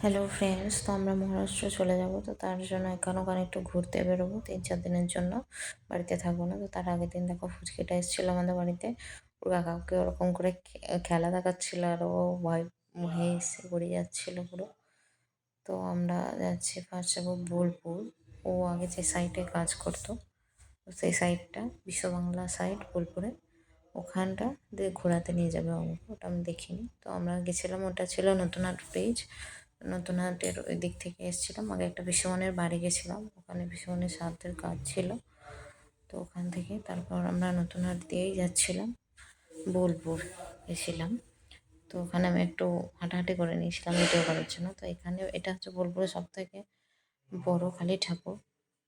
Hello friends, তো আমরা মহারাষ্ট্র চলে যাব। তো তার জন্য ওখানে একটু ঘুরতে বেরোবো 3-4 দিনের জন্য। বাড়িতে থাকবো না। তো তার আগের দিন দেখো ফুচকিটা এসেছিলো আমাদের বাড়িতে। ওর কাকাকে ওরকম করে খেলা দেখাচ্ছিল আর ও ভয় হেসে গড়িয়ে যাচ্ছিলো পুরো। তো আমরা যাচ্ছি, ফার্স্ট যাবো বোলপুর। ও আগে যে সাইটে কাজ করতো, তো সেই সাইটটা বিশ্ব বাংলা সাইট বোলপুরে, ওখানটা দিয়ে ঘোরাতে নিয়ে যাবে আমাকে। ওটা আমি দেখিনি। তো আমরা গেছিলাম, ওটা ছিল নতুন হাট পেজ। নতুন হাটের ওই দিক থেকে এসেছিলাম। আগে একটা বিশ্বমনের বাড়ি গেছিলাম, ওখানে বিশ্বমনের সাধ্যের কাজ ছিল। তো ওখান থেকে তারপর আমরা নতুন হাট দিয়েই যাচ্ছিলাম, বোলপুর গেছিলাম। তো ওখানে আমি একটু হাঁটাহাঁটি করে নিয়েছিলাম ভিডিও করার জন্য। তো এখানে এটা হচ্ছে বোলপুরের সব থেকে বড় কালী ঠাকুর।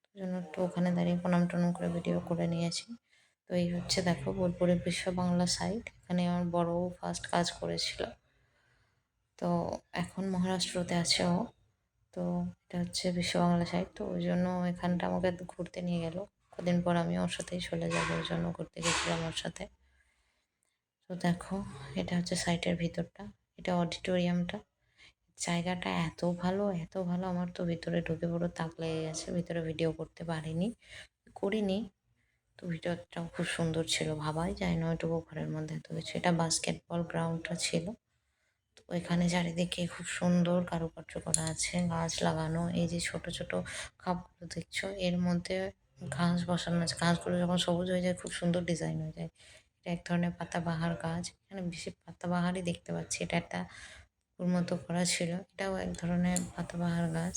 ওই জন্য একটু ওখানে দাঁড়িয়ে প্রণাম টনাম করে ভিডিও করে নিয়েছি। তো এই হচ্ছে দেখো বোলপুরের বিশ্ব বাংলা সাইট। এখানে আমার বড় ফার্স্ট কাজ করেছিল। তো এখন মহারাষ্ট্রতে আছে ও। তো এটা হচ্ছে বিশ্ব বাংলা সাইট। তো ওই জন্য এখানটা আমাকে ঘুরতে নিয়ে গেল। কদিন পর আমি ওর সাথেই চলে যাবো, ওই জন্য ঘুরতে গেছিলাম ওর সাথে। তো দেখো, এটা হচ্ছে সাইটের ভিতরটা, এটা অডিটোরিয়ামটা। জায়গাটা এত ভালো, এত ভালো, আমার তো ভিতরে ঢুকে পুরো তাক লেগে গেছে। ভিতরে ভিডিও করতে করিনি। তো ভিডিওটাও খুব সুন্দর ছিল, ভাবাই যায় না ওইটুকু ঘরের মধ্যে এত কিছু। এটা বাস্কেটবল গ্রাউন্ডটা ছিল। তো এখানে চারিদিকে খুব সুন্দর কারুকার্য করা আছে, গাছ লাগানো। এই যে ছোট ছোট কাপগুলো দেখছো, এর মধ্যে ঘাস বসানো আছে। ঘাসগুলো যখন সবুজ হয়ে যায় খুব সুন্দর ডিজাইন হয়ে যায়। এটা এক ধরনের পাতাবাহার গাছ। এখানে বেশি পাতাবাহারই দেখতে পাচ্ছি। এটা একটা পুকুর মতো করা ছিল, এটাও এক ধরনের পাতাবাহার গাছ।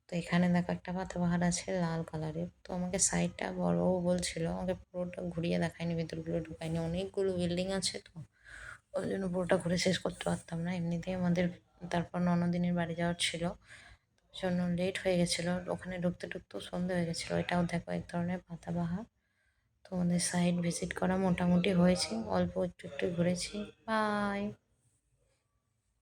তো এখানে দেখো একটা পাতাবাহার আছে লাল কালারের। তো আমাকে সাইডটা বড় বলছিল, আমাকে পুরোটা ঘুরিয়ে দেখায়নি, ভিতরগুলো ঢুকায়নি। অনেকগুলো বিল্ডিং আছে, তো ওই জন্য পুরোটা ঘুরে শেষ করতে পারতাম না। এমনিতেই আমাদের তারপর ননদিনের বাড়ি যাওয়ার ছিল, জন্য লেট হয়ে গেছিলো। ওখানে ঢুকতে ঢুকতেও সন্ধে হয়ে গেছিলো। এটাও দেখো এক ধরনের পাতাবাহার। তো আমাদের সাইট ভিজিট করা মোটামুটি হয়েছে, অল্প একটু একটু ঘুরেছি। বাই।